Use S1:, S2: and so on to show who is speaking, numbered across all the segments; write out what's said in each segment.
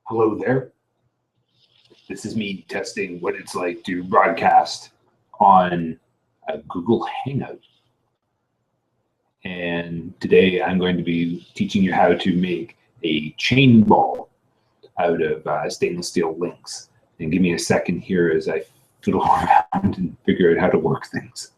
S1: Hello there. This is me testing what it's like to broadcast on a Google Hangout. And today I'm going to be teaching you how to make a chain ball out of stainless steel links. And give me a second here as I fiddle around and figure out how to work things.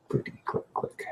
S1: Clickety click click.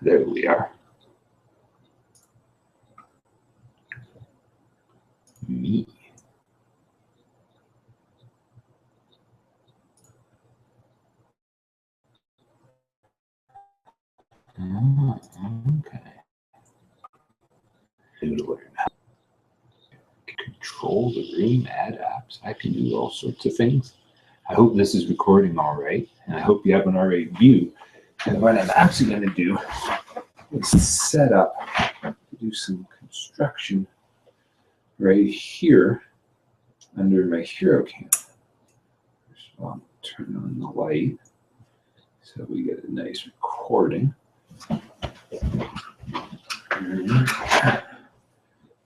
S1: There we are. Me. Oh, okay. Need to learn how to control the room, add apps. I can do all sorts of things. I hope this is recording all right, and I hope you have an all right view. And what I'm actually going to do is set up to do some construction right here under my hero cam. So I'll turn on the light so we get a nice recording. Find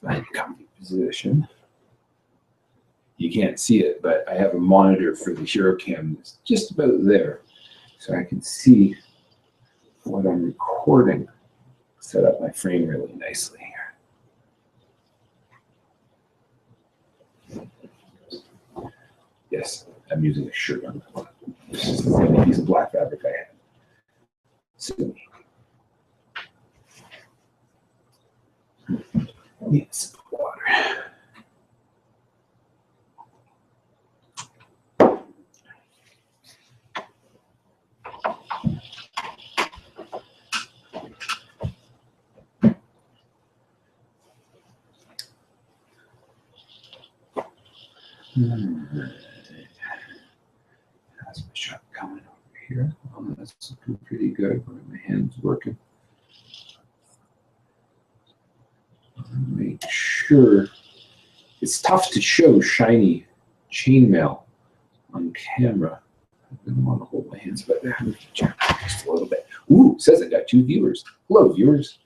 S1: a comfy position. You can't see it, but I have a monitor for the hero cam that's just about there, so I can see what I'm recording. Set up my frame really nicely here. Yes, I'm using a shirt on. This is the only piece of black fabric I have. So, Need a sip of water. How's my shot coming over here? Oh, that's looking pretty good. My hand's working. Make sure. It's tough to show shiny chainmail on camera. I don't want to hold my hands, but just a little bit. Ooh, it says I got 2 viewers. Hello, viewers.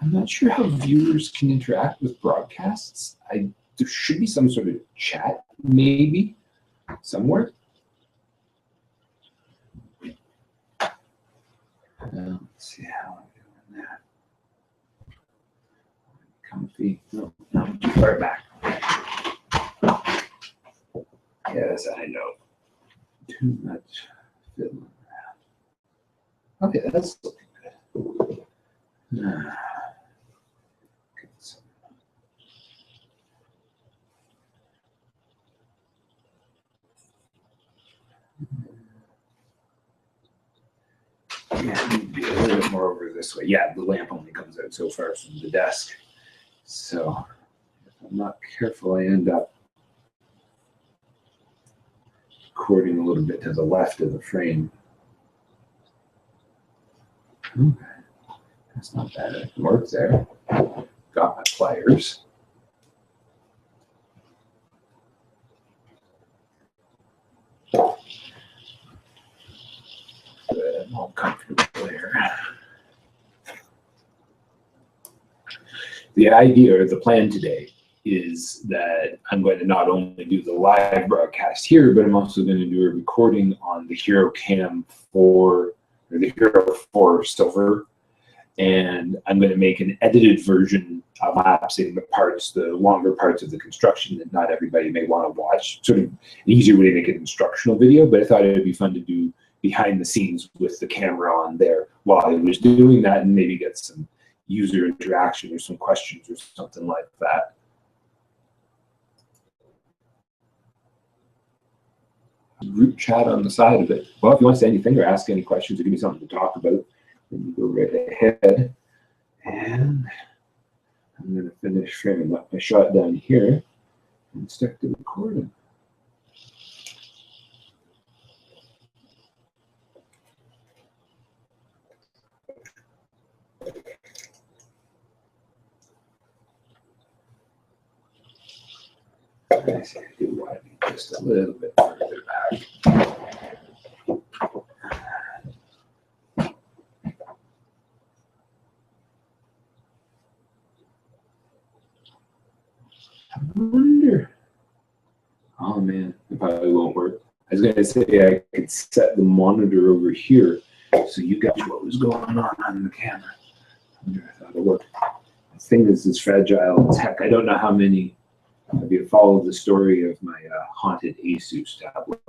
S1: I'm not sure how viewers can interact with broadcasts. There should be some sort of chat, maybe, somewhere. Let's see how I'm doing that. Comfy. No, not too far back. Yes, I know. Too much fiddling around. Okay, that's looking good. Yeah, maybe a little bit more over this way. Yeah, the lamp only comes out so far from the desk. So if I'm not careful, I end up recording a little bit to the left of the frame. Okay, that's not bad. I can work there. Got my pliers. Good, I'm all comfortable there. The idea or the plan today is that I'm going to not only do the live broadcast here, but I'm also going to do a recording on the Hero Cam 4 or the Hero 4 Silver. And I'm going to make an edited version of lapsing the longer parts of the construction that not everybody may want to watch. Sort of an easier way to make an instructional video, but I thought it would be fun to do behind the scenes with the camera on there while I was doing that and maybe get some user interaction or some questions or something like that. Group chat on the side of it. Well, if you want to say anything or ask any questions or give me something to talk about, then you go right ahead. And I'm going to finish framing up my shot down here and start the recording. I see, I do want to be just a little bit further back. I wonder. Oh man, it probably won't work. I was going to say I could set the monitor over here so you got what was going on the camera. I wonder if that'll work. The thing is fragile as heck. I don't know how many of you followed the story of my haunted Asus tablet.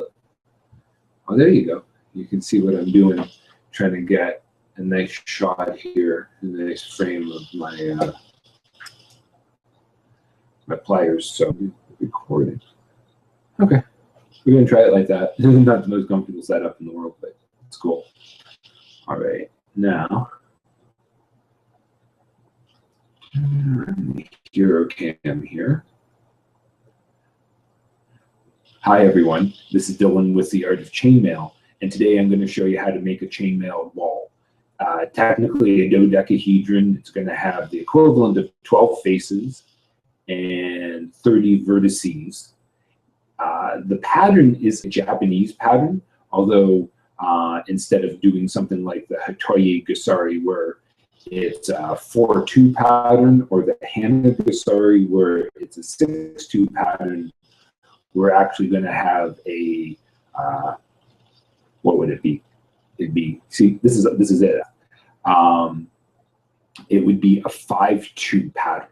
S1: Oh, there you go. You can see what I'm doing, trying to get a nice shot here, a nice frame of my my pliers. So recording. Okay, we're gonna try it like that. Not the most comfortable setup in the world, but it's cool. All right, now Hero Cam here. Hi everyone, this is Dylan with the Art of Chainmail, and today I'm going to show you how to make a chainmail wall. Technically a dodecahedron. It's going to have the equivalent of 12 faces and 30 vertices. The pattern is a Japanese pattern, although instead of doing something like the Hatoye Gusari where it's a 4-2 pattern, or the Hana Gusari where it's a 6-2 pattern, we're actually going to have a, what would it be? It'd be, see, this is it. It would be a 5-2 pattern,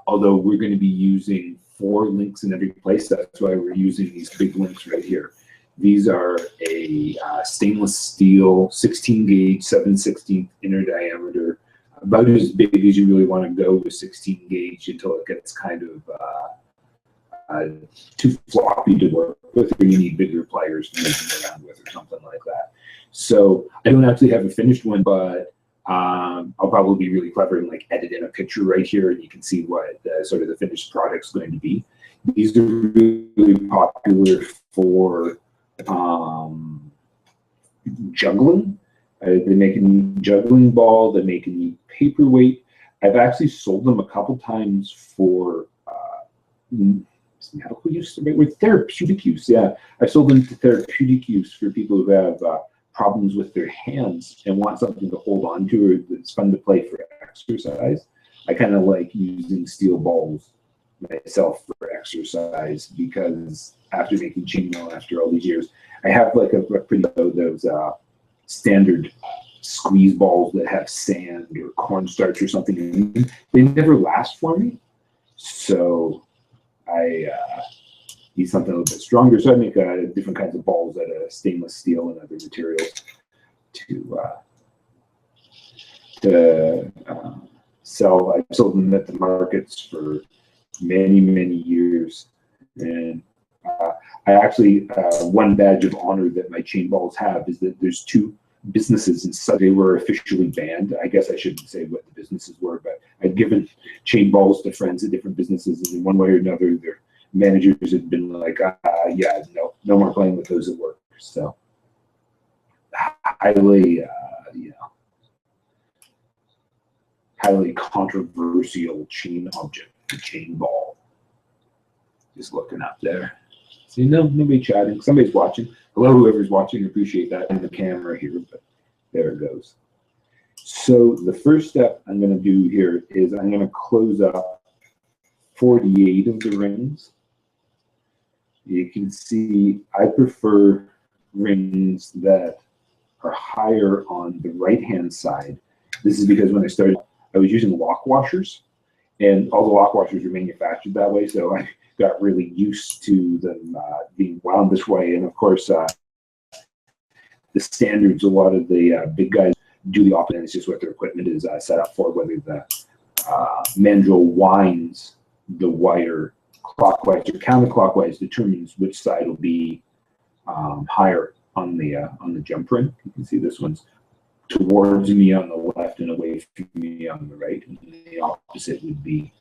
S1: although we're going to be using 4 links in every place. That's why we're using these big links right here. These are a stainless steel 16 gauge, 7/16 inner diameter, about as big as you really want to go with 16 gauge until it gets kind of too floppy to work with, or you need bigger pliers to move them around with or something like that. So I don't actually have a finished one, but I'll probably be really clever and like edit in a picture right here, and you can see what sort of the finished product's going to be. These are really popular for juggling. They make a neat juggling ball. They make a neat paperweight. I've actually sold them a couple times for medical use, the right word? Therapeutic use. Yeah, I've sold them to therapeutic use for people who have problems with their hands and want something to hold on to, or that's fun to play for exercise. I kind of like using steel balls myself for exercise, because after making chainmail after all these years, I have like a pretty those standard squeeze balls that have sand or cornstarch or something in them. They never last for me, so I need something a little bit stronger. So I make different kinds of balls out of stainless steel and other materials to sell. I've sold them at the markets for many, many years. And I actually, one badge of honor that my chain balls have is that there's two businesses, and so they were officially banned. I guess I shouldn't say what the businesses were, but I'd given chain balls to friends at different businesses, and in one way or another, their managers had been like, yeah, no more playing with those at work. So highly, highly controversial chain object, the chain ball. Just looking up there. See, nobody chatting. Somebody's watching. Hello, whoever's watching. Appreciate that in the camera here, but there it goes. So the first step I'm going to do here is I'm going to close up 48 of the rings. You can see I prefer rings that are higher on the right-hand side. This is because when I started, I was using lock washers, and all the lock washers are manufactured that way, so I got really used to them being wound this way. And of course, the standards, a lot of the big guys do the opposite. It's just what their equipment is set up for, whether the mandrel winds the wire clockwise or counterclockwise determines which side will be higher on the jump ring. You can see this one's towards me on the left and away from me on the right, and the opposite would be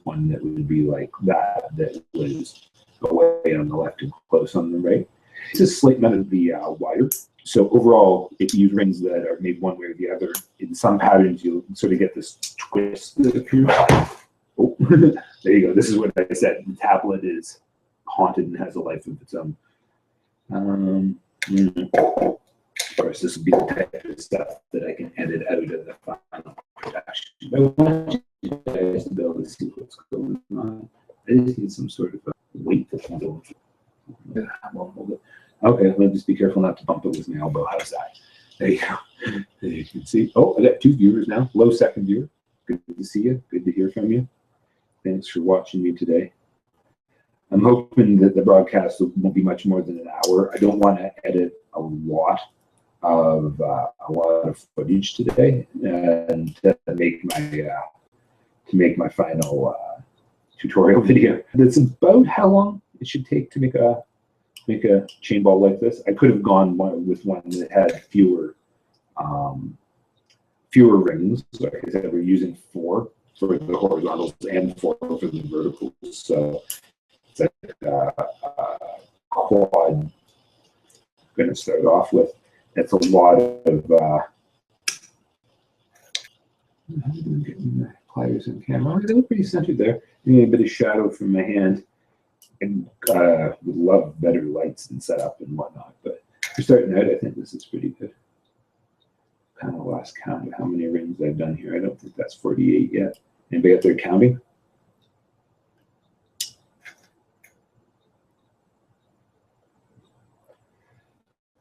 S1: one that would be like that was away on the left and close on the right. It's a slight amount of the wire. So overall, if you use rings that are made one way or the other, in some patterns you'll sort of get this twist that appears. Oh, there you go. This is what I said. The tablet is haunted and has a life of its own. Of course, this would be the type of stuff that I can edit out of the final production. I want you guys to be able to see what's going on. I just need some sort of a weight that's going. Okay, let me just be careful not to bump it with my elbow. How's that? There you go. There you can see. Oh, I got 2 viewers now. Hello, second viewer. Good to see you. Good to hear from you. Thanks for watching me today. I'm hoping that the broadcast won't be much more than an hour. I don't want to edit a lot of footage today, and to make my final tutorial video. That's about how long it should take to make a chain ball like this. I could have gone with one that had fewer rings. Like I said, we're using 4 for the horizontals and 4 for the verticals. So it's like quad I'm going to start off with. It's a lot of getting the pliers in camera. They look pretty centered there. Getting a bit of shadow from my hand. And would love better lights and setup and whatnot. But for starting out, I think this is pretty good. Kind of lost count of how many rings I've done here. I don't think that's 48 yet. Anybody out there counting?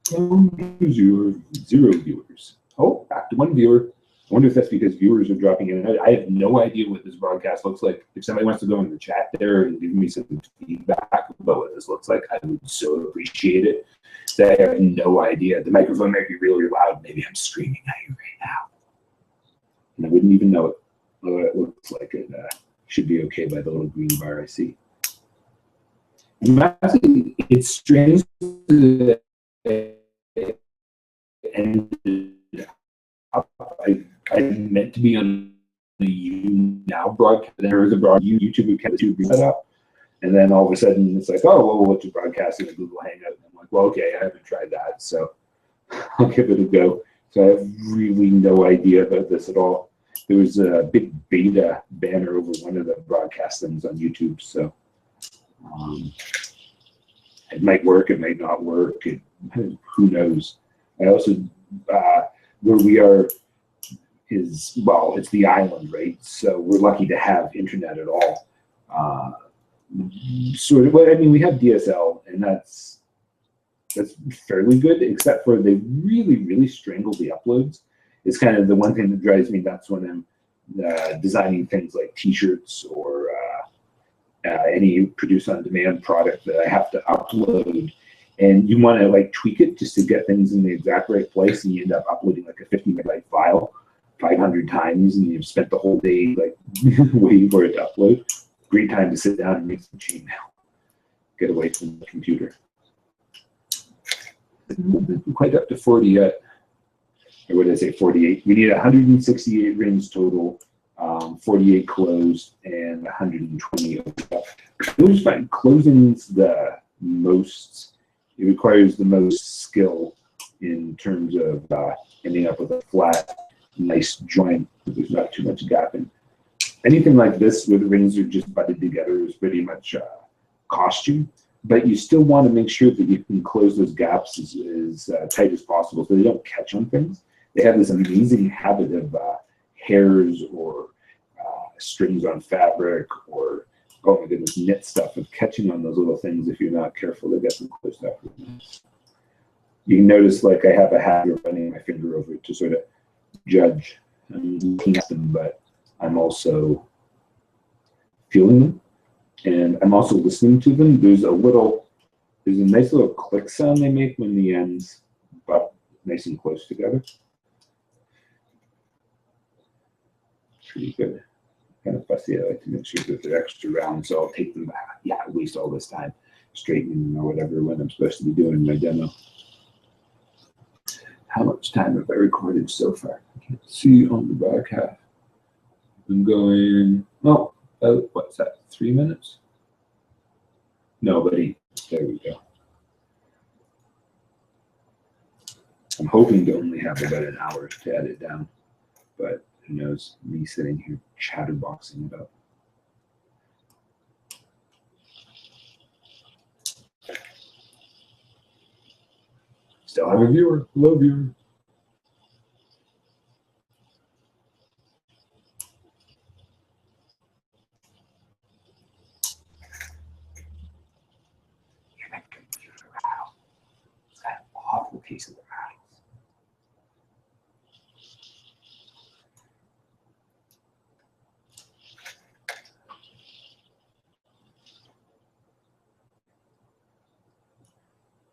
S1: Zero viewers. Oh, back to 1 viewer. I wonder if that's because viewers are dropping in and out. I have no idea what this broadcast looks like. If somebody wants to go in the chat there and give me some feedback about what this looks like, I would so appreciate it. say I have no idea. The microphone might be really loud. Maybe I'm screaming at you right now. And I wouldn't even know it. Although it looks like it should be okay by the little green bar I see. Actually, it's strange that it ended up. I meant to be on the You Now broadcast. There was a YouTube account to set up. And then all of a sudden, it's like, oh, well, we'll just broadcast in a Google Hangout. And I'm like, well, okay, I haven't tried that, so I'll give it a go. So I have really no idea about this at all. There was a big beta banner over one of the broadcast things on YouTube, so it might work, it might not work. Who knows? I also, where we are is, well, it's the island, right? So we're lucky to have internet at all. Sort of, I mean, we have DSL, and that's fairly good, except for they really strangle the uploads. It's kind of the one thing that drives me nuts when I'm designing things like T-shirts or any produce-on-demand product that I have to upload. And you want to like tweak it just to get things in the exact right place, and you end up uploading like a 50 megabyte file 500 times, and you've spent the whole day like waiting for it to upload. Great time to sit down and make some chainmail. Get away from the computer. Quite up to 40 yet. Or what did I say, 48? We need 168 rings total, 48 closed, and 120 open. We'll just find closing's the most, it requires the most skill in terms of ending up with a flat, nice joint. There's not too much gapping. Anything like this where the rings are just butted together is pretty much costume, but you still want to make sure that you can close those gaps as tight as possible so they don't catch on things. They have this amazing habit of hairs or strings on fabric or, oh my goodness, knit stuff of catching on those little things if you're not careful to get them closed up. You can notice like I have a habit of running my finger over it to sort of judge. I'm looking at them, but I'm also feeling them, and I'm also listening to them. There's a nice little click sound they make when the ends butt nice and close together. Pretty good. Kind of fussy. I like to make sure that they're extra round, so I'll take them back. Yeah, I waste all this time straightening or whatever when I'm supposed to be doing my demo. How much time have I recorded so far? I can't see on the back half. I'm going, oh, what's that, 3 minutes? Nobody. There we go. I'm hoping to only have about an hour to edit down, but who knows, me sitting here chatterboxing about. Still have a viewer. Hello, viewer. Awful piece of the rattles.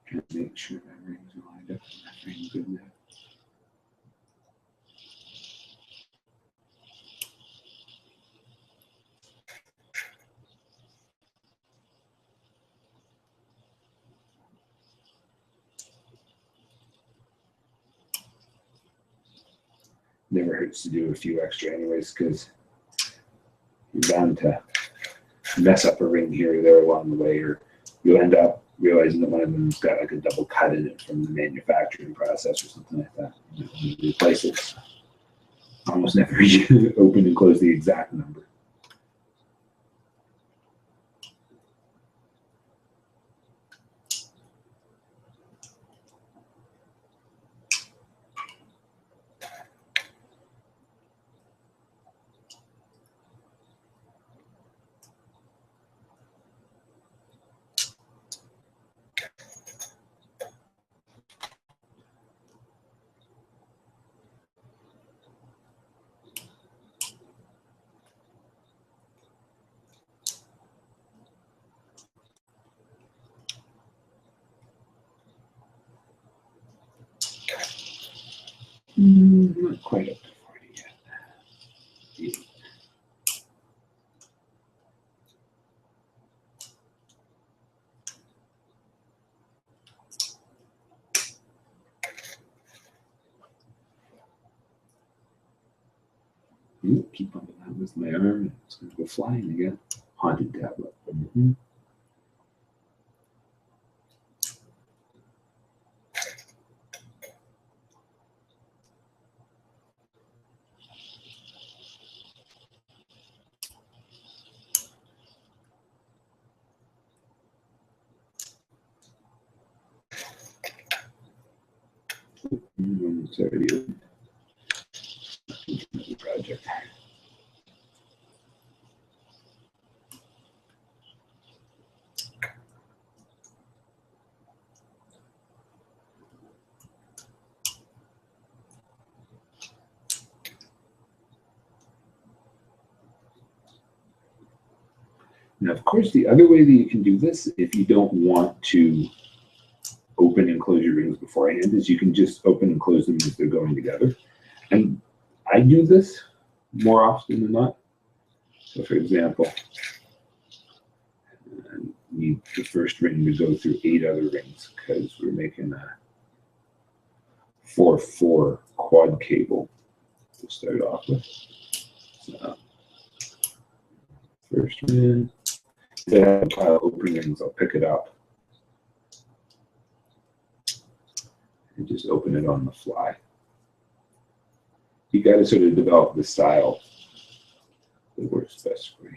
S1: Trying to make sure my rings are lined up and that ring's good there. Never hurts to do a few extra anyways, because you're bound to mess up a ring here or there along the way, or you'll end up realizing that one of them's got like a double cut in it from the manufacturing process or something like that. You replace it. Almost never open and close the exact number. Not quite up to 40 yet. Yeah. Keep bumping that with my arm. It's going to go flying again. Haunted tablet. It's already open. Project. Now, of course, the other way that you can do this, if you don't want to open and close your rings beforehand, is you can just open and close them as they're going together. And I do this more often than not. So, for example, I need the first ring to go through 8 other rings because we're making a 4-4 quad cable to start off with. So, first ring. If I have a pile of open rings, I'll pick it up and just open it on the fly. You got to sort of develop the style that works best for you.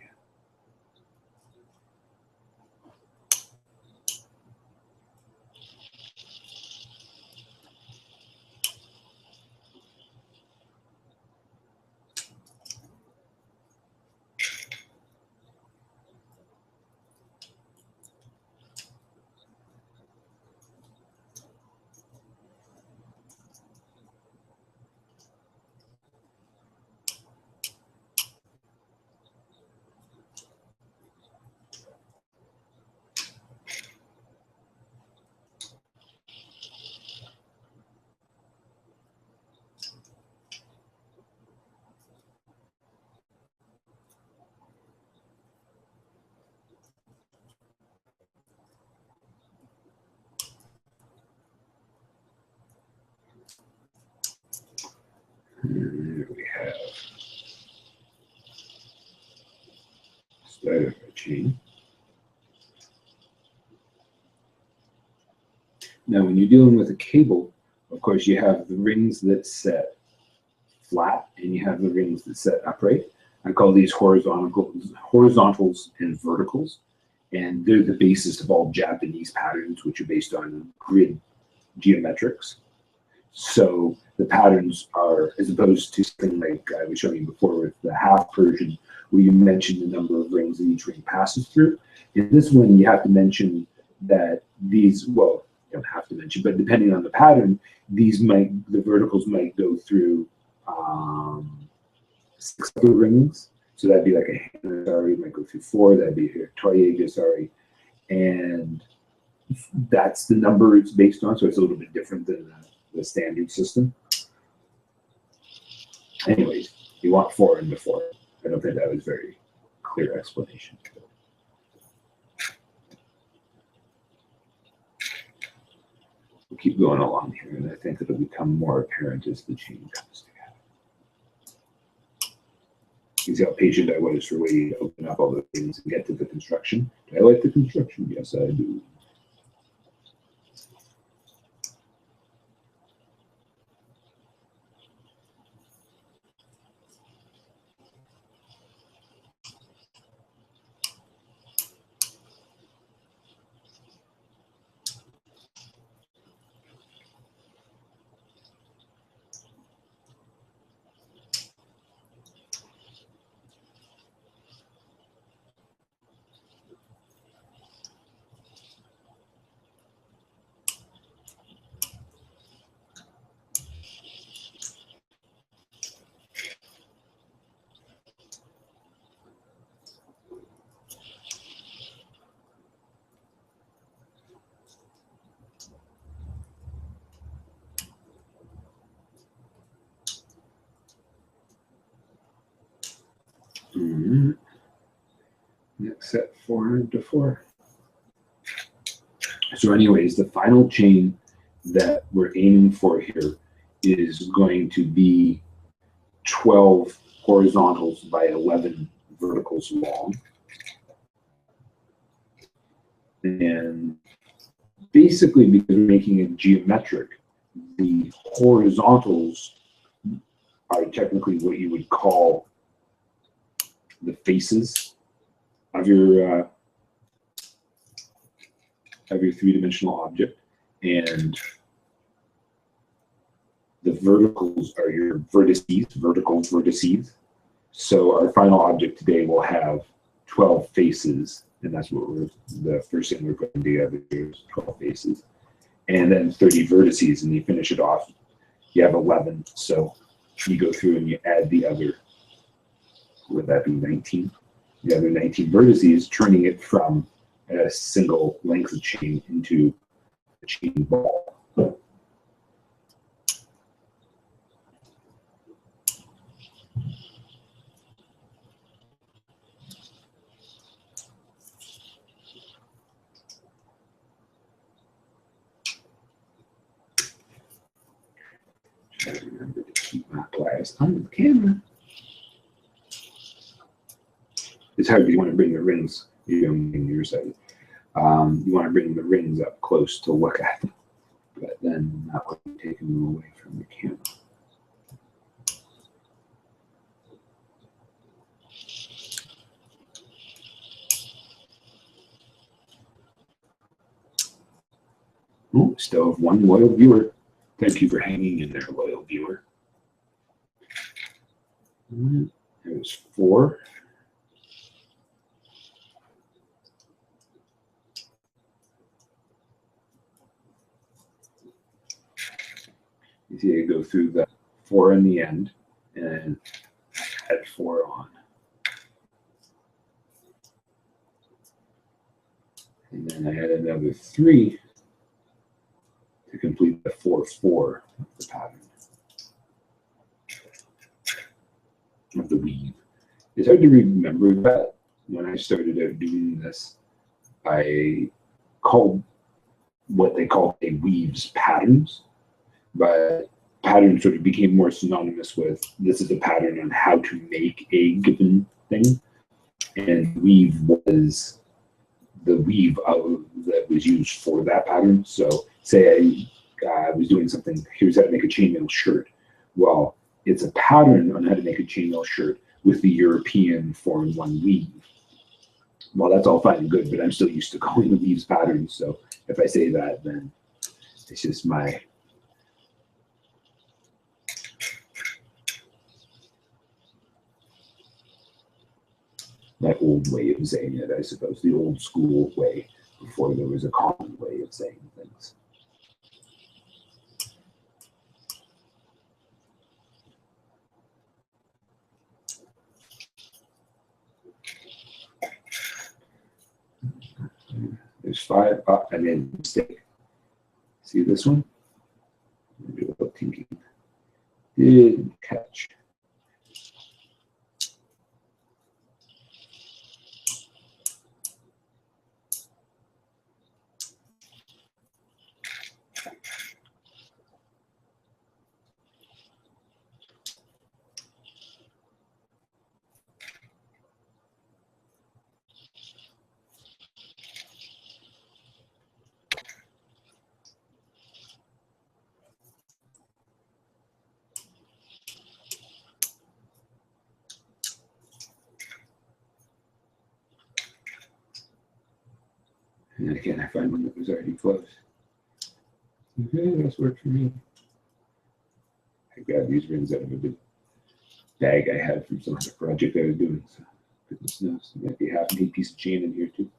S1: And there we have start of our chain. Now, when you're dealing with a cable, of course, you have the rings that set flat and you have the rings that set upright. I call these horizontals and verticals, and they're the basis of all Japanese patterns, which are based on grid geometrics. So the patterns are, as opposed to something like I was showing you before with the half Persian, where you mention the number of rings that each ring passes through. In this one, you have to mention that these, well, you don't have to mention, but depending on the pattern, the verticals might go through 6 other rings. So that'd be like a Hanasari, might go through 4, that'd be a Toyegasari. And that's the number it's based on, so it's a little bit different than the standard system. Anyways, you want 4 into 4. I don't think that was a very clear explanation. We'll keep going along here, and I think it'll become more apparent as the chain comes together. You see how patient I was for waiting to open up all the things and get to the construction. Do I like the construction? Yes, I do. set 400 to 4. So anyways, the final chain that we're aiming for here is going to be 12 horizontals by 11 verticals long. And basically, because we're making it geometric, the horizontals are technically what you would call the faces of your three-dimensional object, and the verticals are your vertices, vertical vertices. So our final object today will have 12 faces, and that's what the first thing we're putting together is 12 faces, and then 30 vertices, and you finish it off. You have 11, so you go through and you add the other, would that be 19? The other 19 vertices, turning it from a single length of chain into a chain ball. Try to remember to keep my glass under the camera. It's hard because you want to bring the rings, you know, on your side. You want to bring the rings up close to look at them, but then not let them take them away from the camera. Oh, still have one loyal viewer. Thank you for hanging in there, loyal viewer. There's 4. You see, I go through the 4 in the end and add 4 on. And then I add another 3 to complete the 4-4 of the pattern of the weave. It's hard to remember that when I started out doing this, I called what they call a weaves patterns, but pattern sort of became more synonymous with this is a pattern on how to make a given thing, and weave was the weave that was used for that pattern. So say I was doing something, here's how to make a chainmail shirt. Well, it's a pattern on how to make a chainmail shirt with the European 4-in-1 weave. Well, that's all fine and good, but I'm still used to calling the weaves patterns. So if I say that, then it's just my old way of saying it, I suppose, the old school way before there was a common way of saying things. There's 5. I made a mistake. See this one? Do a little thinking. Didn't catch. And again, I find one that was already closed. Okay, that's worked for me. I grabbed these rings out of a big bag I had from some other project I was doing. So goodness knows, there might be half an 8 piece of chain in here too.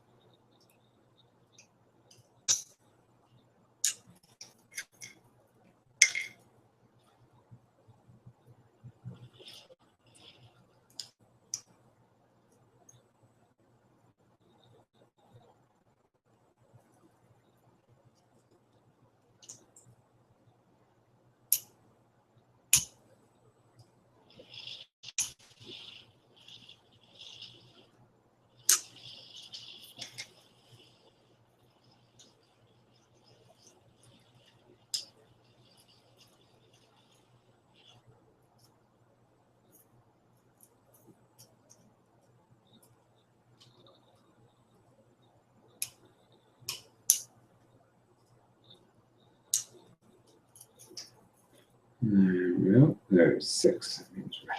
S1: There we go. There's 6. That means we're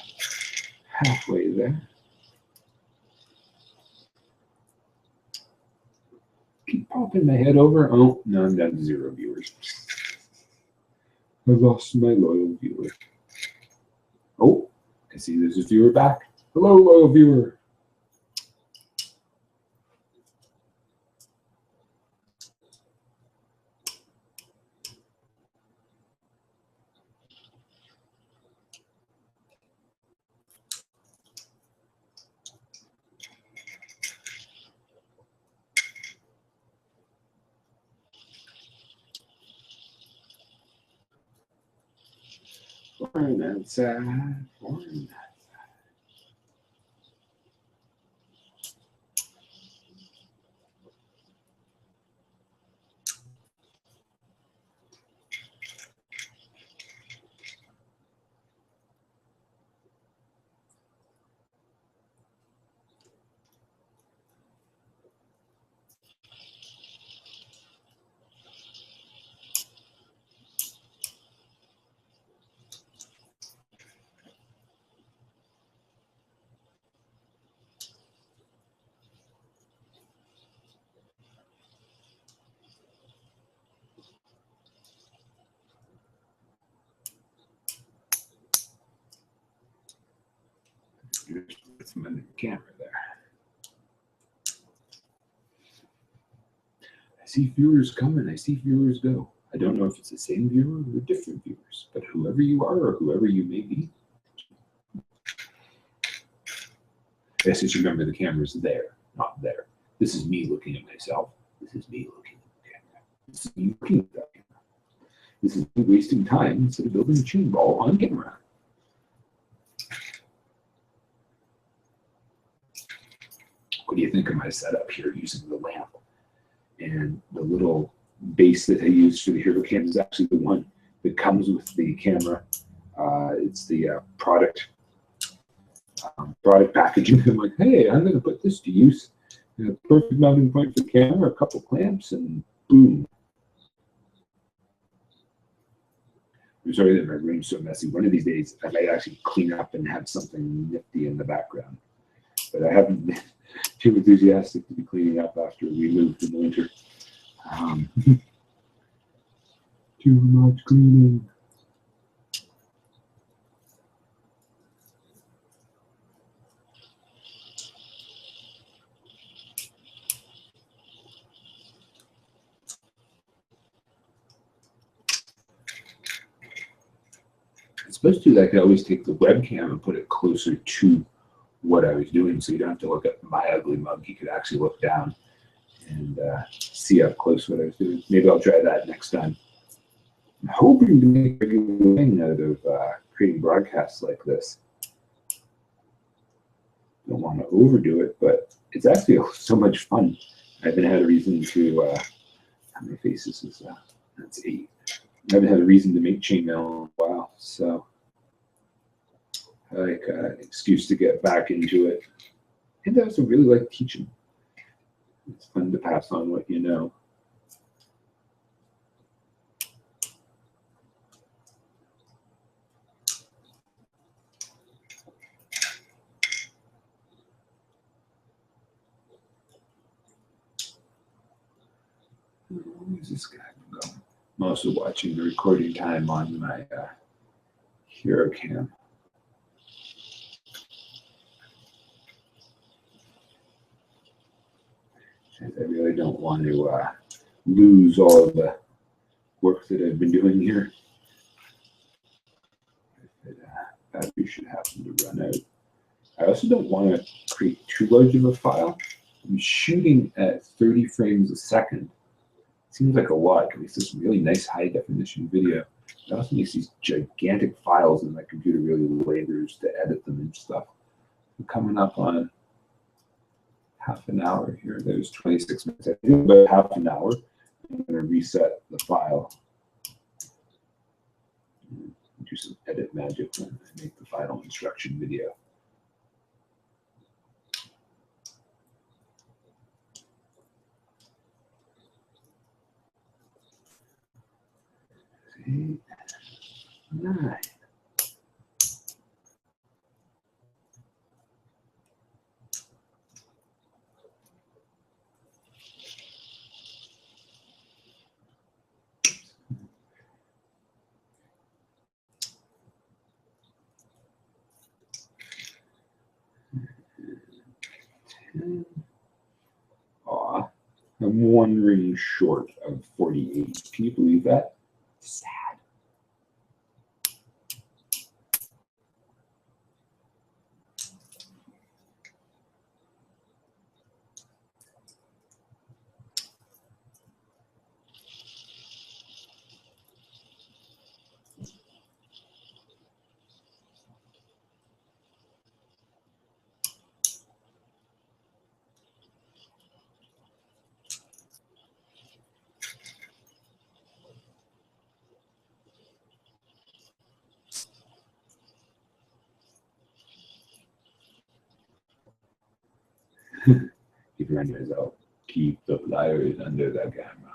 S1: halfway there. Keep popping my head over. Oh, no, I'm down to 0 viewers. I've lost my loyal viewer. Oh, I see there's a viewer back. Hello, loyal viewer. Foreign outside, foreign. Just put some in the camera there. I see viewers come and I see viewers go. I don't know if it's the same viewer or different viewers, but whoever you are or whoever you may be, I guess just remember the camera's there, not there. This is me looking at myself. This is me looking at the camera. This is me looking at that camera. This is me wasting time instead of building a chain ball on camera. What do you think of my setup here using the lamp? And the little base that I use for the Hero Cam is actually the one that comes with the camera. It's the product packaging. I'm like, hey, I'm going to put this to use. Perfect mounting point for the camera, a couple clamps, and boom. I'm sorry that my room's so messy. One of these days, I might actually clean up and have something nifty in the background. But I haven't been too enthusiastic to be cleaning up after we moved in the winter. Too much cleaning. It's supposed to, like, I always take the webcam and put it closer to what I was doing, so you don't have to look at my ugly mug. You could actually look down and see up close what I was doing. Maybe I'll try that next time. I'm hoping to make a good thing out of creating broadcasts like this. Don't want to overdo it, but it's actually so much fun. I haven't had a reason to, how many faces is that? That's 8. I haven't had a reason to make chainmail in a while, so I like an excuse to get back into it. And I also really like teaching. It's fun to pass on what you know. Where's this guy going? I'm also watching the recording time on my Hero Cam. I really don't want to lose all of the work that I've been doing here. Battery should happen to run out. I also don't want to create too large of a file. I'm shooting at 30 frames a second. Seems like a lot. It makes this really nice high definition video. It also makes these gigantic files, and my computer really labors to edit them and stuff. I'm coming up on half an hour here. There's 26 minutes. I think about half an hour. I'm going to reset the file. Do some edit magic and make the final instruction video. See? 9. Aw, I'm 1 ring short of 48. Can you believe that? Sad. Keep your eyes out. Keep the pliers under the camera.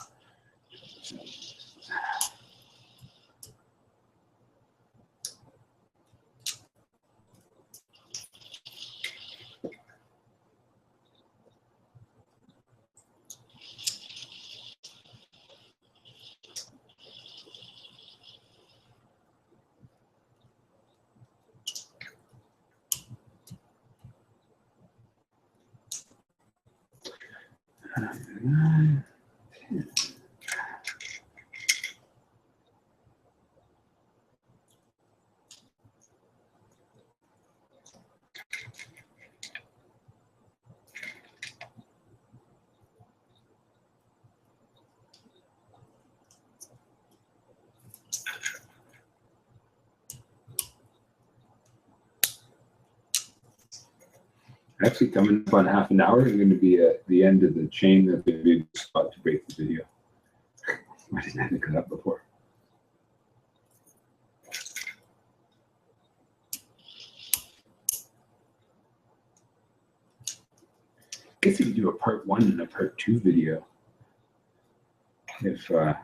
S1: Actually, coming up on half an hour, I'm going to be at the end of the chain of the big spot to break the video. Why didn't I think of that before? I guess you could do a part 1 and a part 2 video if there's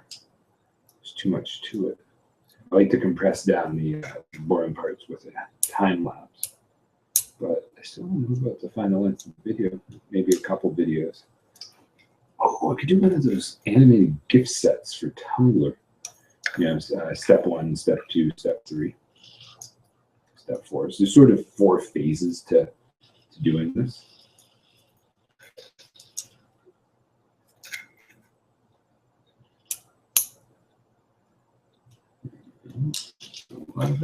S1: too much to it. I like to compress down the boring parts with a time lapse. But I still don't know about the final length of the video. Maybe a couple videos. Oh, I could do one of those animated gift sets for Tumblr. You know, step 1, step 2, step 3, step 4. So there's sort of 4 phases to doing this. One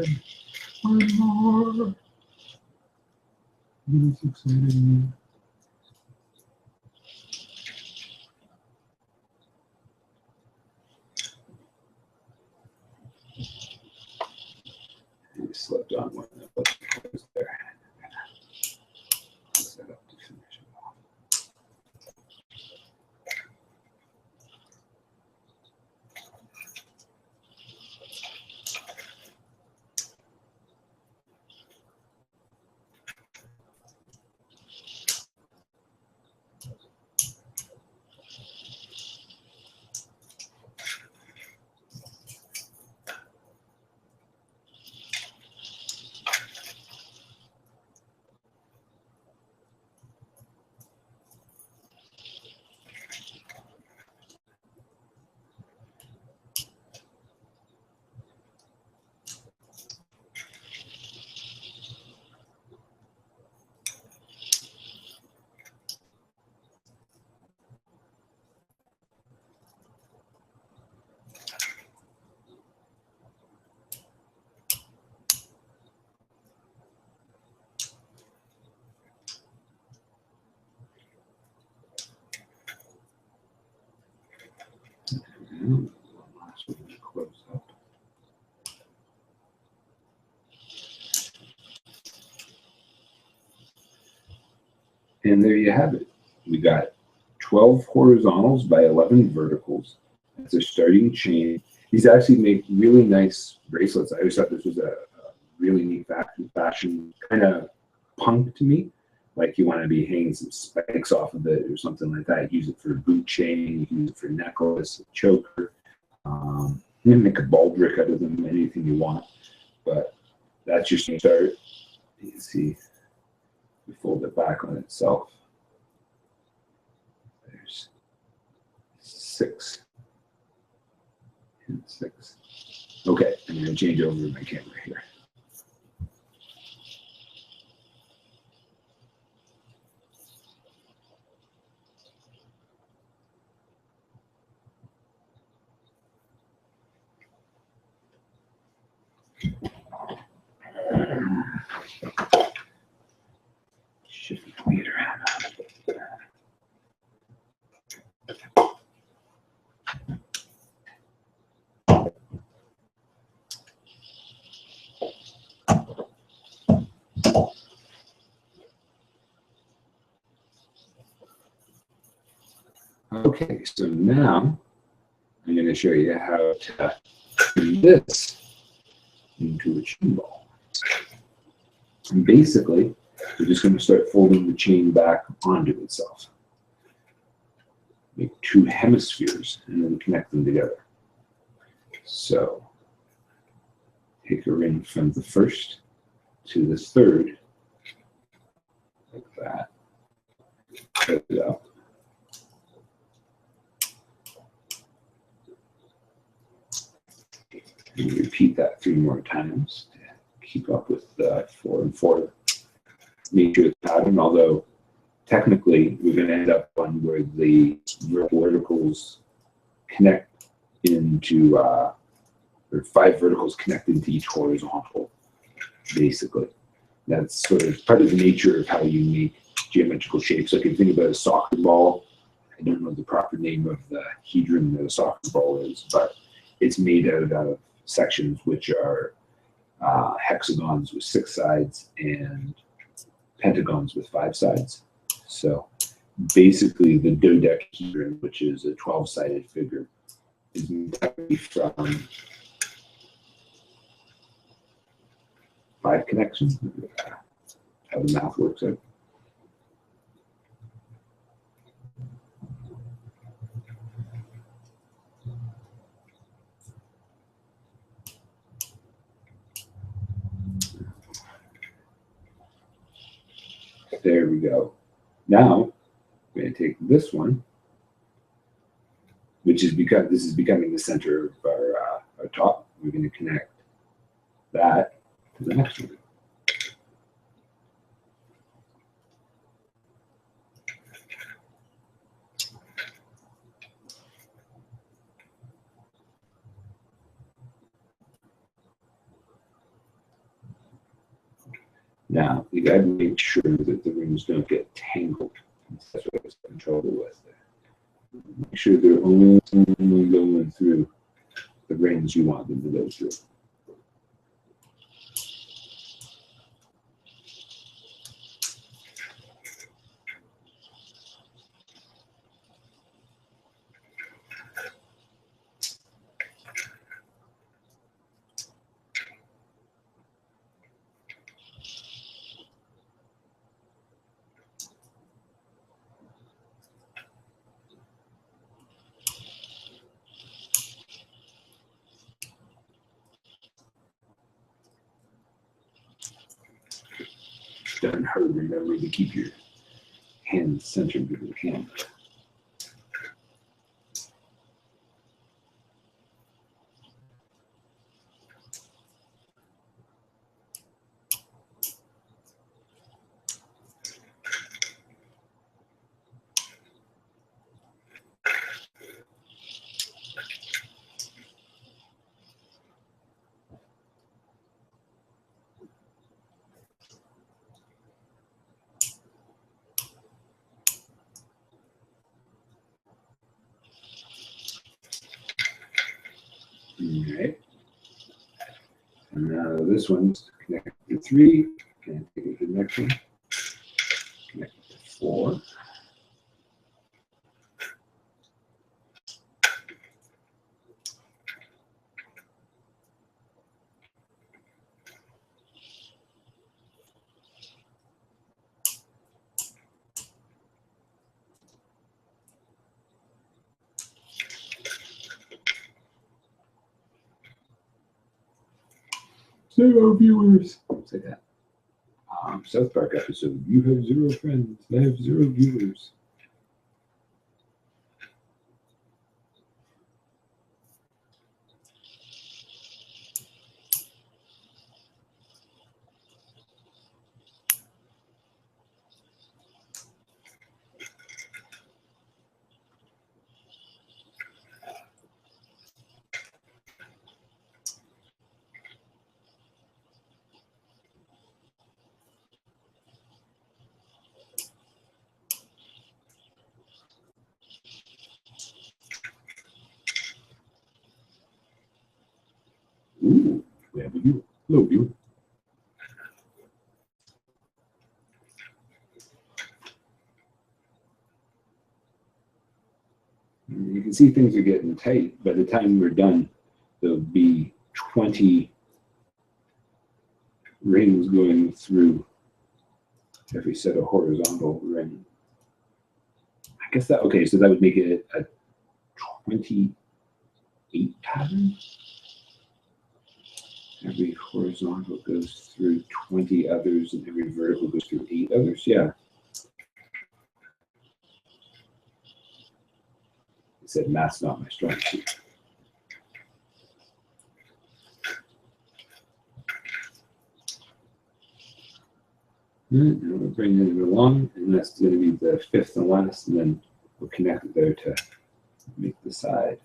S1: more. That's exciting. I slipped on one that was there. Set up to finish it off. Close up. And there you have it. We got 12 horizontals by 11 verticals. That's a starting chain. These actually make really nice bracelets. I always thought this was a really neat fashion, kind of punk to me. Like you want to be hanging some spikes off of it or something like that. Use it for a boot chain, use it for a necklace, a choker. You can make a baldric out of them, anything you want, but that's your start. You can see we fold it back on itself. There's 6 and 6. Okay, I'm going to change over my camera here. Shift the computer around. Okay, so now I'm going to show you how to turn this into a chain ball. And basically, we're just going to start folding the chain back onto itself. Make 2 hemispheres and then connect them together. So take a ring from the first to the third, like that. Cut it out. And repeat that 3 more times to keep up with the 4 and 4 nature of the pattern, although technically we're going to end up on where the verticals connect into, or 5 verticals connect into each horizontal, basically. That's sort of part of the nature of how you make geometrical shapes. Like if you think about a soccer ball, I don't know the proper name of the hedron that a soccer ball is, but it's made out of sections which are hexagons with 6 sides and pentagons with 5 sides. So basically the dodecahedron, which is a 12-sided figure, is made from 5 connections. How the math works out. There we go. Now we're going to take this one, which is because this is becoming the center of our top. We're going to connect that to the next one. Now you got to make sure that the rings don't get tangled. That's what I was having trouble with. Make sure they're only going through the rings you want them to go through. Doesn't hurt, remember to keep your hands centered to the camera. Alright. And now this one's connected to 3. Can I take it to the next one? Connected to 4. 0 viewers. Say that. South Park episode. You have 0 friends. I have 0 viewers. Ooh, we have a viewer. Hello, viewer. You can see things are getting tight. By the time we're done, there'll be 20 rings going through every set of horizontal ring. I guess that, okay, so that would make it a 28 pattern. Every horizontal goes through 20 others, and every vertical goes through 8 others. Yeah. I said math's not my strong suit. And we'll bring it along, and that's going to be the 5th and last, and then we'll connect it there to make the side.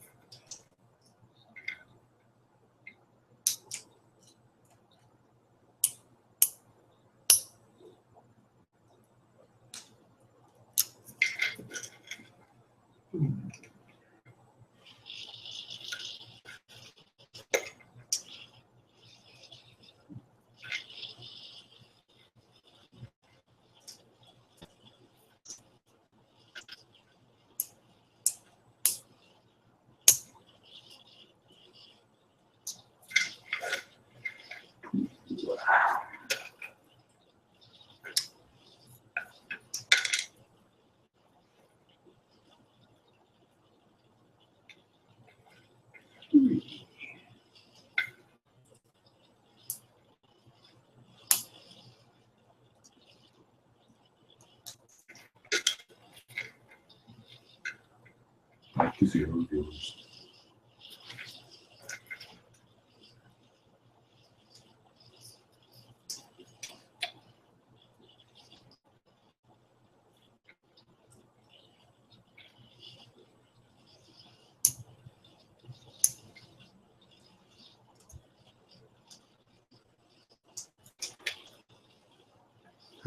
S1: Back to 0 viewers.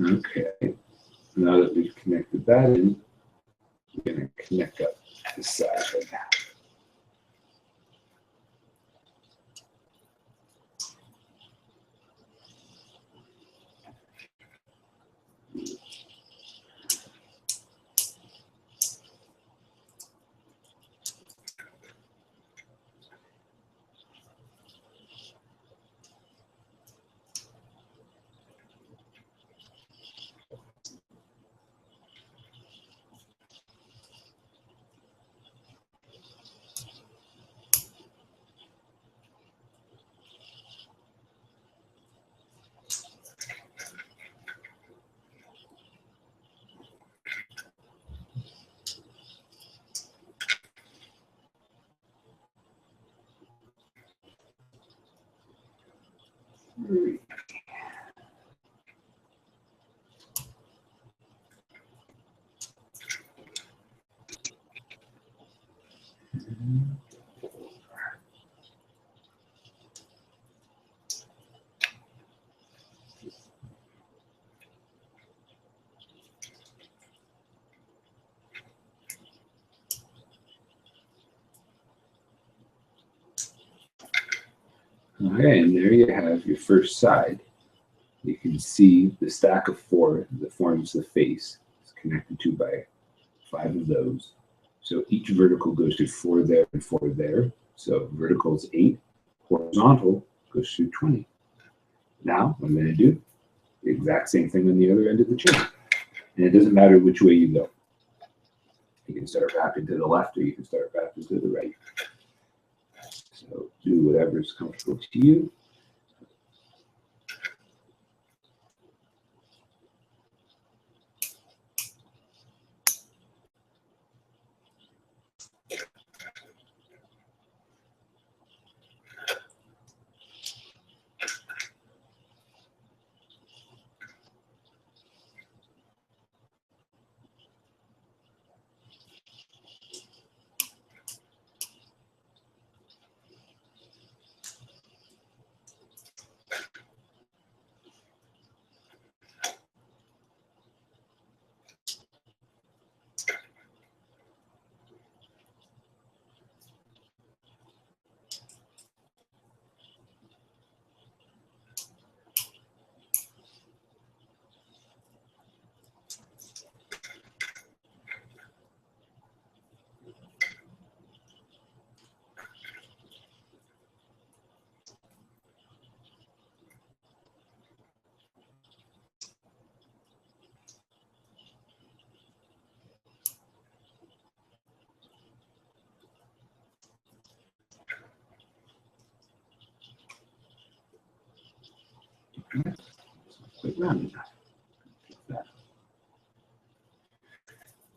S1: Okay, now that we've connected that in, we're going to connect up the side. Okay, and there you have your first side. You can see the stack of 4 that forms the face. It's connected to by 5 of those. So each vertical goes through 4 there and 4 there. So vertical is 8, horizontal goes through 20. Now what I'm going to do the exact same thing on the other end of the chain. And it doesn't matter which way you go. You can start wrapping to the left or you can start wrapping to the right. So do whatever is comfortable to you. Quite round enough. Like that.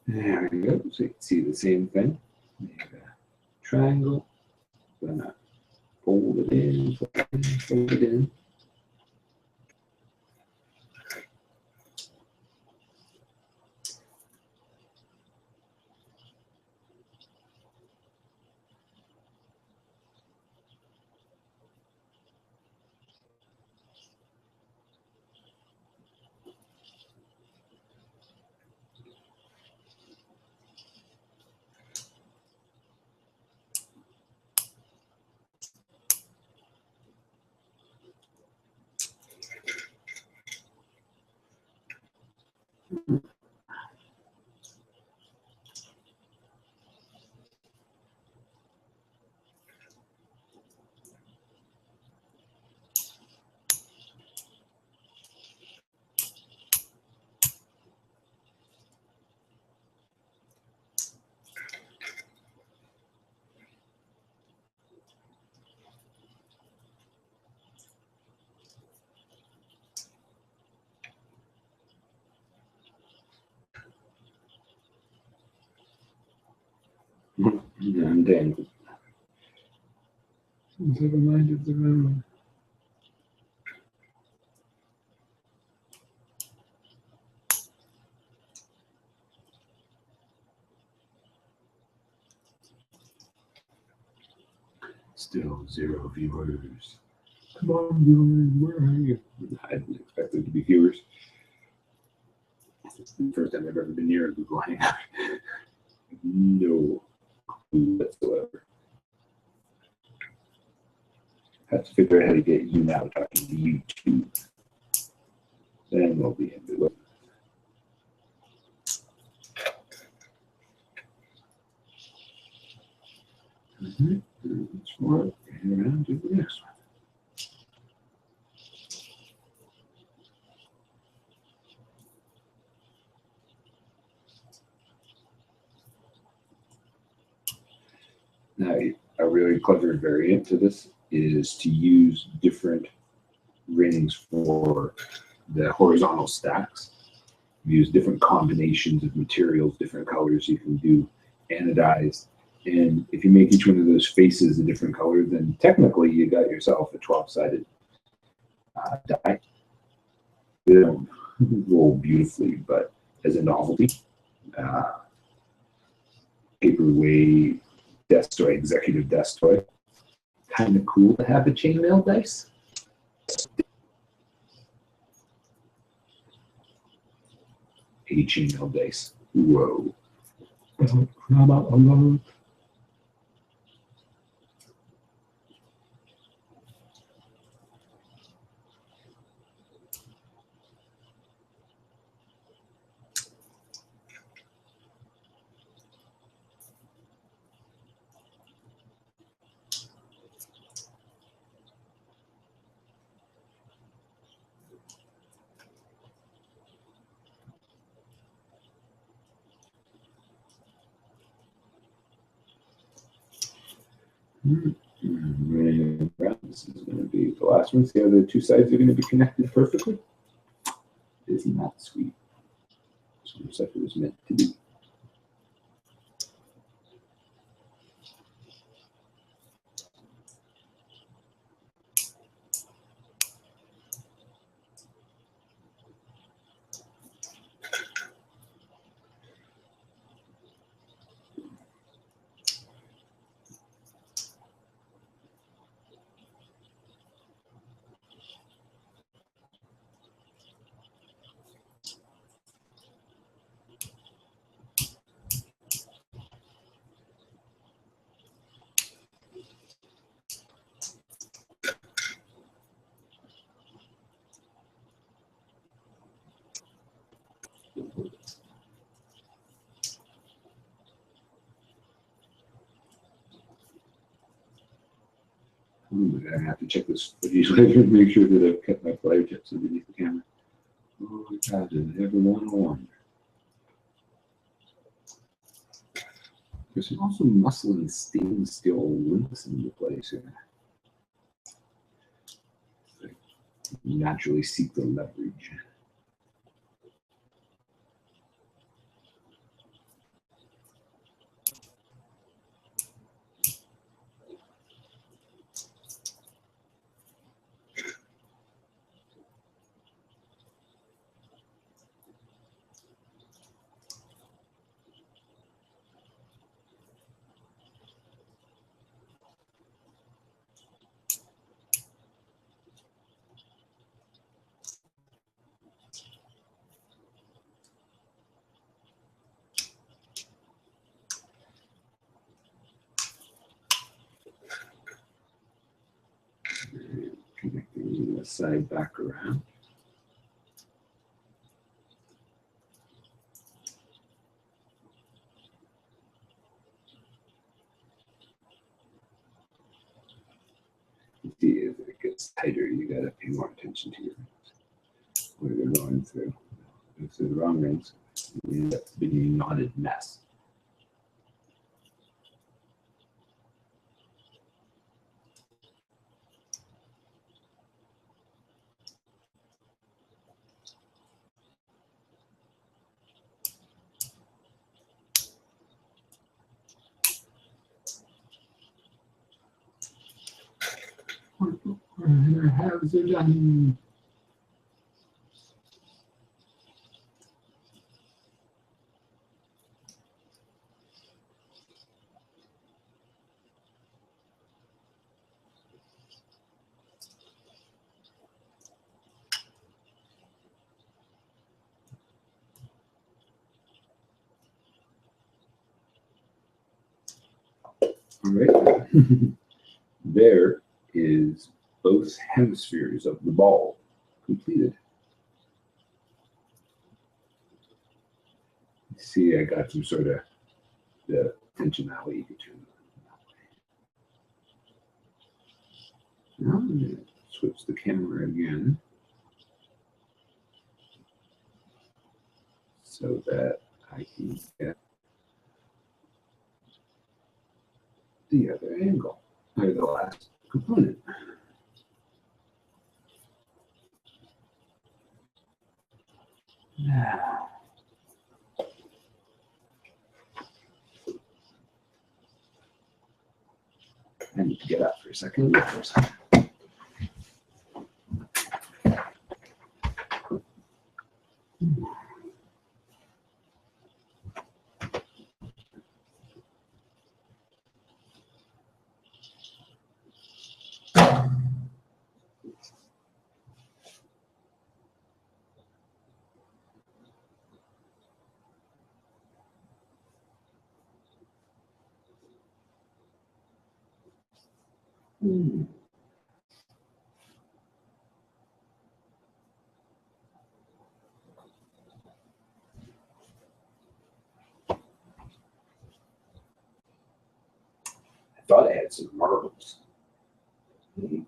S1: There we go. So you can see the same thing. Make a triangle. Gonna fold it in, fold it in. And then never mind of the room. Still 0 viewers. Come on, viewers, where are you? I didn't expect there to be viewers. It's the first time I've ever been near a Google Hangout. No clue whatsoever. Have to figure out how to get you now talking to YouTube. Then we'll be into it. Once more, and around to the next one. Now, a really clever variant to this is to use different rings for the horizontal stacks. Use different combinations of materials, different colors. You can do anodized. And if you make each one of those faces a different color, then technically you got yourself a 12-sided die. They don't roll beautifully, but as a novelty, paperweight desk toy, executive desk toy, kind of cool to have a chainmail dice. A chainmail dice. Whoa. This is going to be the last one. See how the two sides are going to be connected perfectly? Isn't that sweet? This looks like it was meant to be. I have to check this footage later and make sure that I've kept my flyer tips underneath the camera. Oh, God, did I ever want to wonder? There's also muscle and stainless steel links in the place here. You naturally seek the leverage. Connecting the side back around. See, if it gets tighter, you got to pay more attention to what you're going through. If through the wrong rings, you end up being a knotted mess. Our halves are done. All right. There is both hemispheres of the ball completed. See, I got some sort of the tensionality you can turn that way. Now I'm going to switch the camera again so that I can get the other angle, or the last component. Now, I need to get up for a second. I thought I had some marbles. Maybe.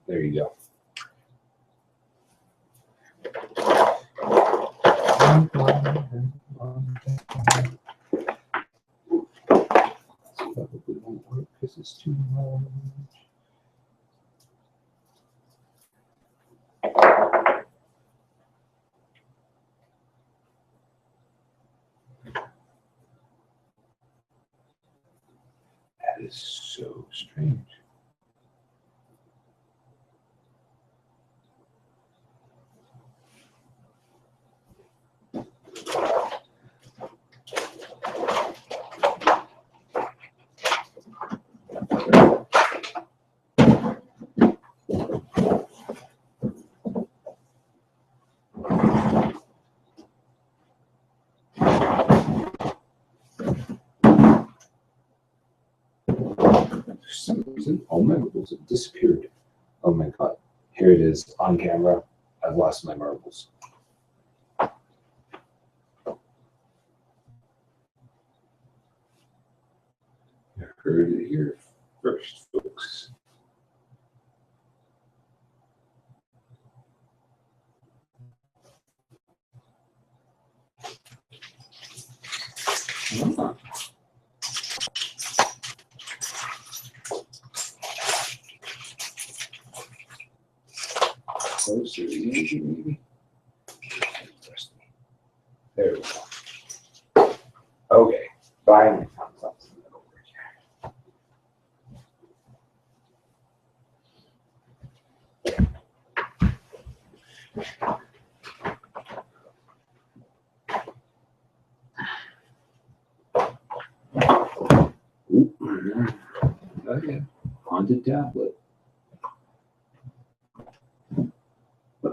S1: There you go. Probably won't work because it's too large. That is so strange. For some reason, all my marbles have disappeared. Oh my God. Here it is on camera. I've lost my marbles. You heard it here first, folks. folks. Ah. Closer, maybe. There we go. Okay, finally found something that'll work here. Ooh. Oh yeah, haunted tablet. You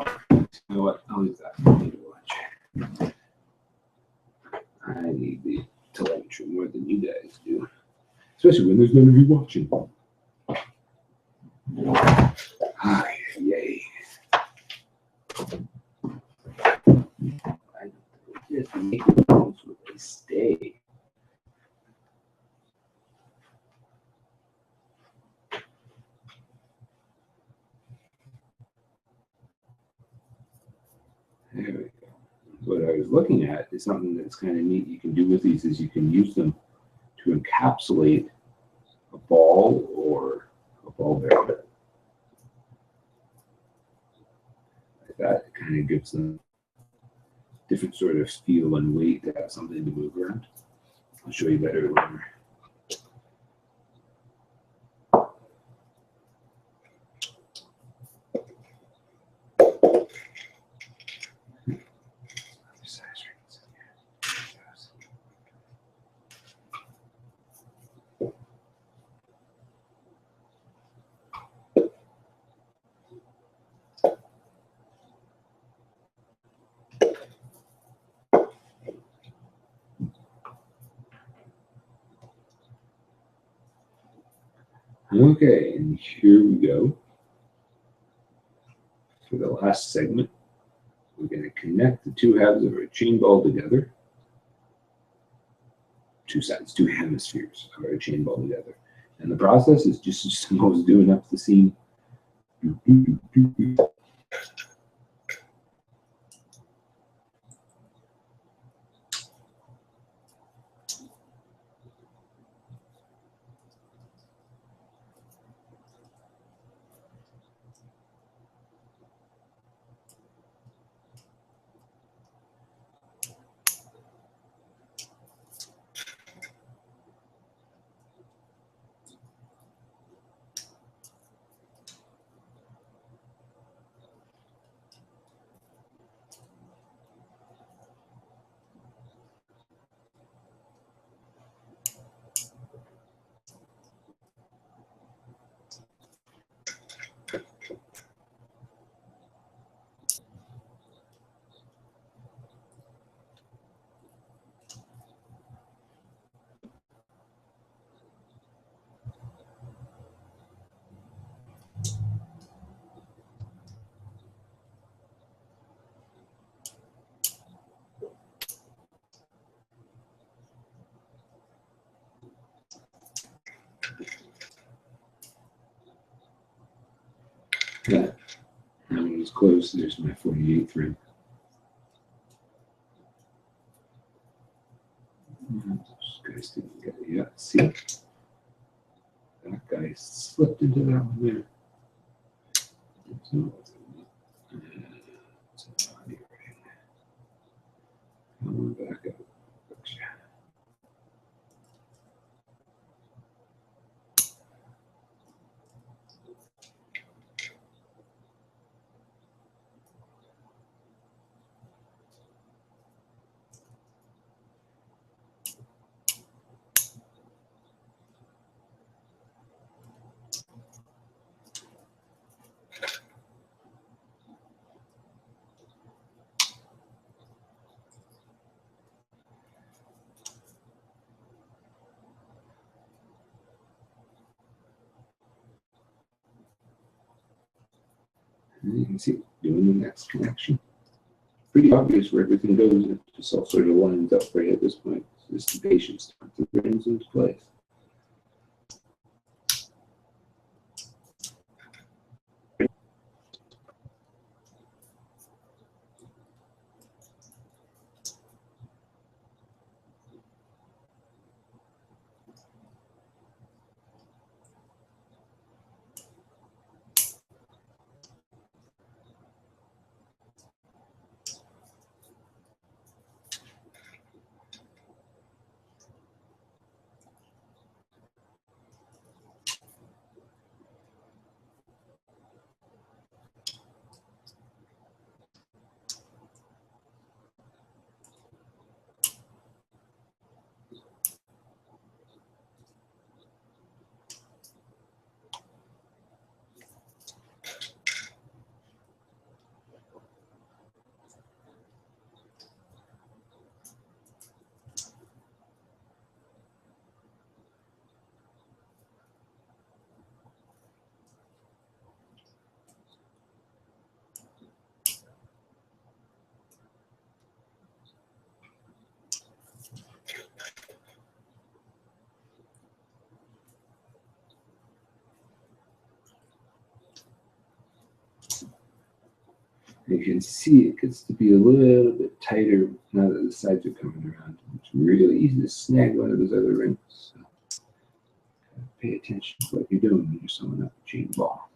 S1: know what? I'll leave that for you to watch. I need the telemetry more than you guys do, especially when there's none of you watching. Yay! I just make the rules where they stay. There we go. What I was looking at is something that's kind of neat you can do with these is you can use them to encapsulate a ball or a ball bearing. Like that, it kind of gives them different sort of feel and weight to have something to move around. I'll show you better later. Okay, and here we go. For the last segment, we're going to connect the two halves of our chain ball together. Two sides, two hemispheres of our chain ball together. And the process is just as simple as doing up the seam. That one was close. There's my 48 thread. This guy's didn't get it yet. See? That guy slipped into that one there. Come back up. And you can see doing the next connection. Pretty obvious where everything goes. It just all sort of lines up right at this point. It's just the patience to put the rings into place. You can see it gets to be a little bit tighter now that the sides are coming around. It's really easy to snag one of those other rings. So pay attention to what you're doing when you're sewing up a chain ball.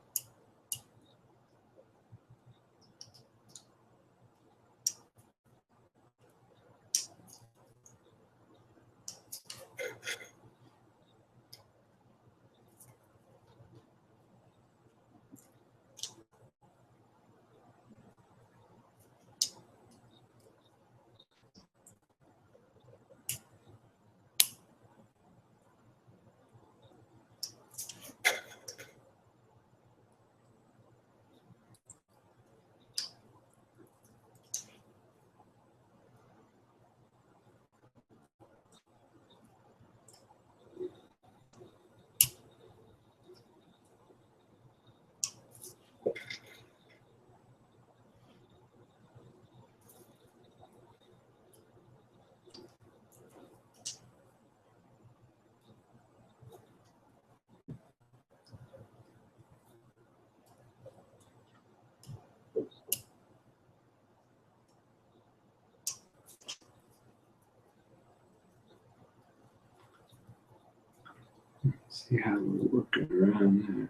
S1: See how we're working around there.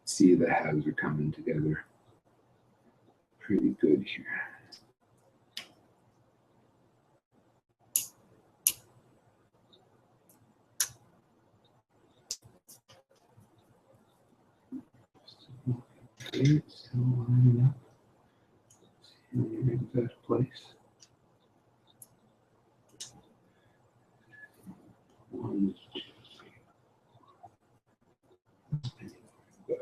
S1: See the halves are coming together pretty good here. Okay, still lining up. See how you get that place. One, two, three. Go.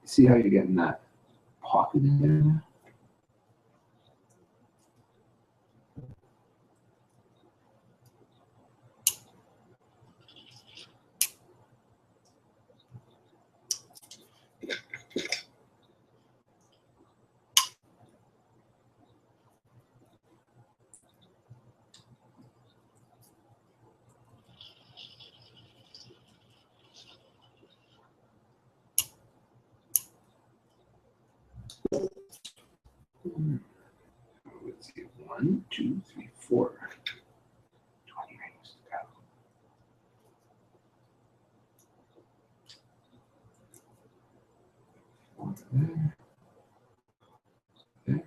S1: See how you're getting that pocket in there? Let's see, 1, 2, 3, 4. 20 rings to go. One there. There.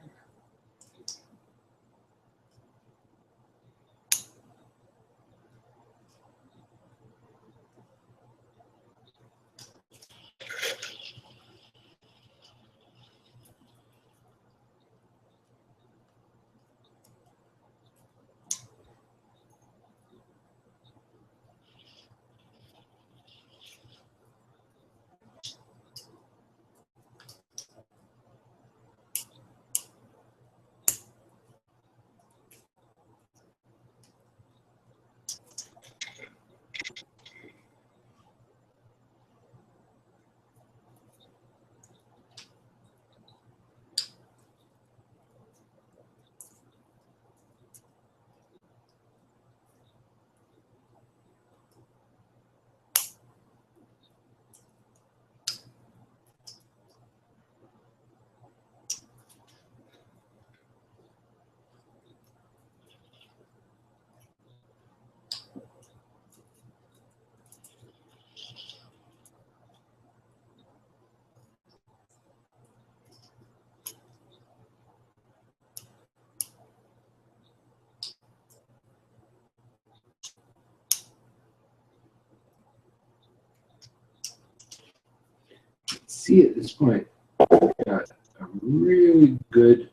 S1: see at this point, we've got a really good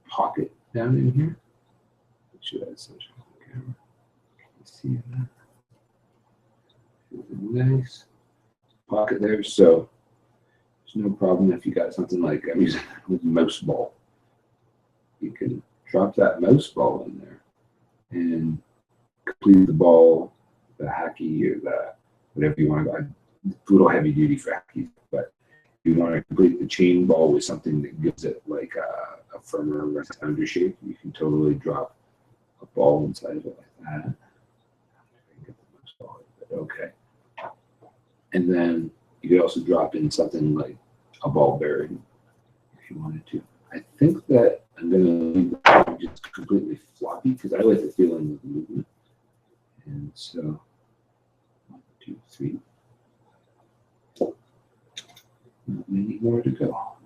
S1: pocket down in here. Make sure that's such a camera. Can you see that? Nice pocket there. So there's no problem if you got something like I'm using with mouse ball. You can drop that mouse ball in there and complete the ball, the hacky or the whatever you want to go. A little heavy duty for hacky, but if you want to complete the chain ball with something that gives it like a firmer, rounder shape, you can totally drop a ball inside of it like that. Okay. And then you could also drop in something like a ball bearing if you wanted to. I think that I'm going to leave it just completely floppy because I like the feeling of the movement. And so, 1, 2, 3. Not many more to go.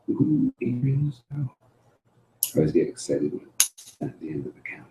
S1: Ooh, earrings. Oh. I always get excited at the end of the countdown.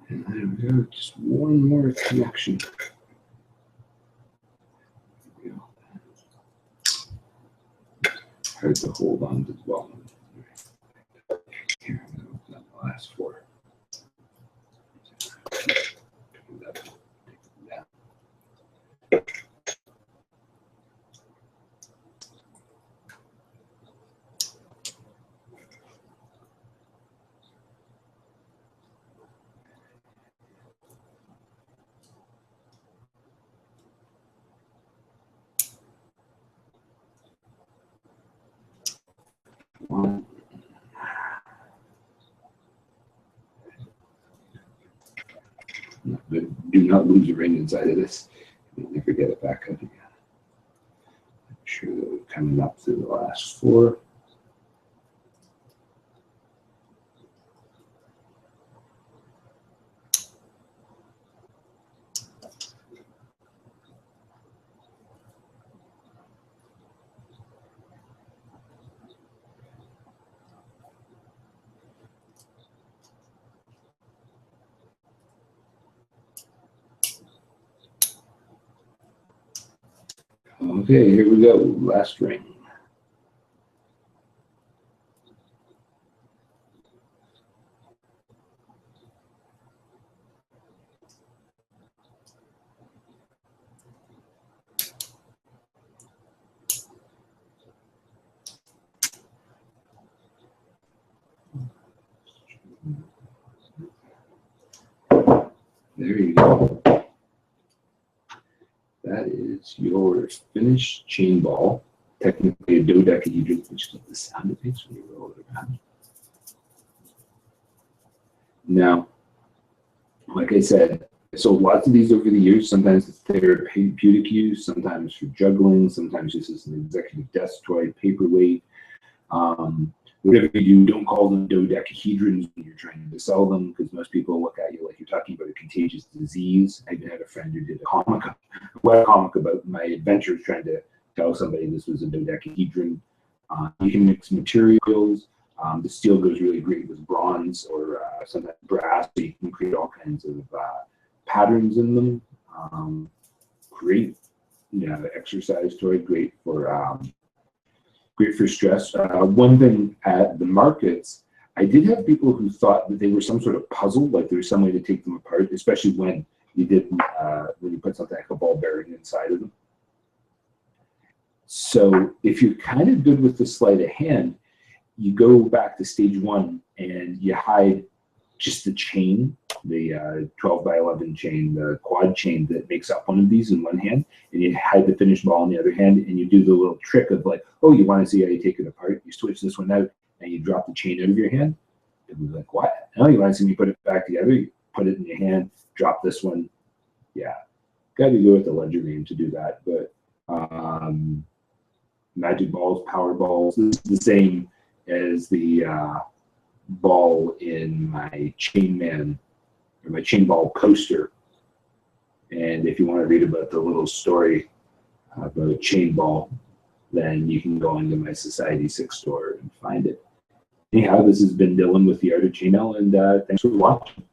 S1: And there we go, just one more connection. There we go. Hard to hold on to the bottom. Here, I'm going to open up the last 4. One. Do not lose a ring inside of this. You'll never get it back out again. Make sure that we're coming up through the last 4. Okay, here we go. Last ring. There you go. That is your finished chain ball. Technically a dodecahedron, which is the sound it makes when you roll it around. Now, like I said, I sold lots of these over the years. Sometimes it's therapeutic use, sometimes for juggling, sometimes just as an executive desk toy, paperweight. Whatever you do, don't call them dodecahedrons when you're trying to sell them, because most people look at you like you're talking about a contagious disease. I even had a friend who did a web comic about my adventures trying to tell somebody this was a dodecahedron. You can mix materials. The steel goes really great with bronze or sometimes brass, so you can create all kinds of patterns in them. Great, exercise toy. Great for stress. One thing at the markets, I did have people who thought that they were some sort of puzzle, like there was some way to take them apart, especially when you put something like a ball bearing inside of them. So if you're kind of good with the sleight of hand, you go back to stage one and you hide just the chain, the 12 by 11 chain, the quad chain that makes up one of these in one hand, and you hide the finished ball in the other hand, and you do the little trick of like, oh, you want to see how you take it apart? You switch this one out, and you drop the chain out of your hand. It was like, what? No, you want to see me put it back together? You put it in your hand, drop this one. Yeah, got to go with the ledger name to do that. But magic balls, power balls, this is the same as the ball in my Chainman or my chain ball poster. And if you want to read about the little story about chain ball, then you can go into my Society 6 store and find it. Anyhow, this has been Dylan with the Art of Chainmail, and thanks for watching.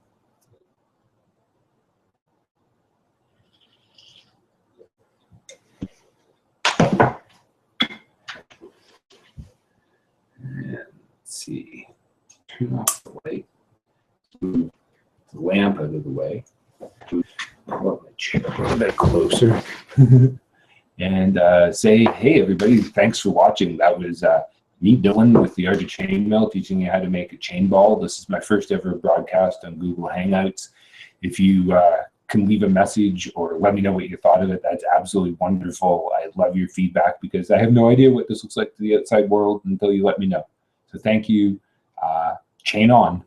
S1: And let's see, turn off the light, move the lamp out of the way, pull up my chair a little bit closer, and say, hey, everybody, thanks for watching. That was me, Dylan, with the Art of Chainmail, teaching you how to make a chain ball. This is my first ever broadcast on Google Hangouts. If you can leave a message or let me know what you thought of it, that's absolutely wonderful. I love your feedback because I have no idea what this looks like to the outside world until you let me know. So thank you. Chain on.